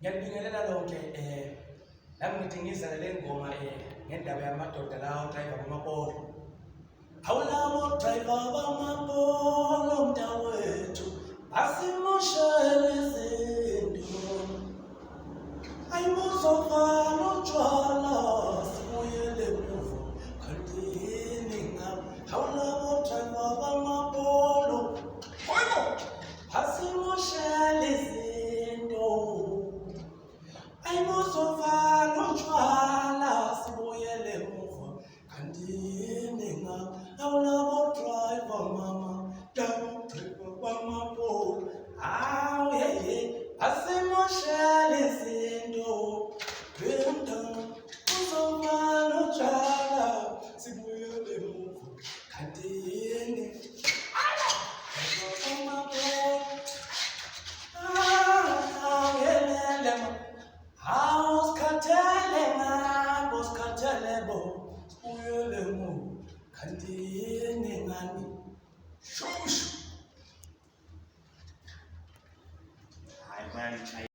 Ngiyalibingelela lonke nami ngithi ngizele le ngoma ngendaba yamadoda lawo driver bamapolo. Awulabo driver bamapolo mntakwethu basimoshela izinto. Ayibuzofana utshwala sibuyele emuva kanti yini ngabo. Awulabo driver bamapolo basimoshela izinto. Ayibuzofana utshwala sibuyele emuva kanti yini ngabo. Awulabo driver mama driver bamapolo basimoshela izinto. Uzofana utshwala sibuyele emuva kanti yini. Sikhathele ngabo sikhathele bo sibuyele emuva kanti yini ngani. Shushu. Hayi manje.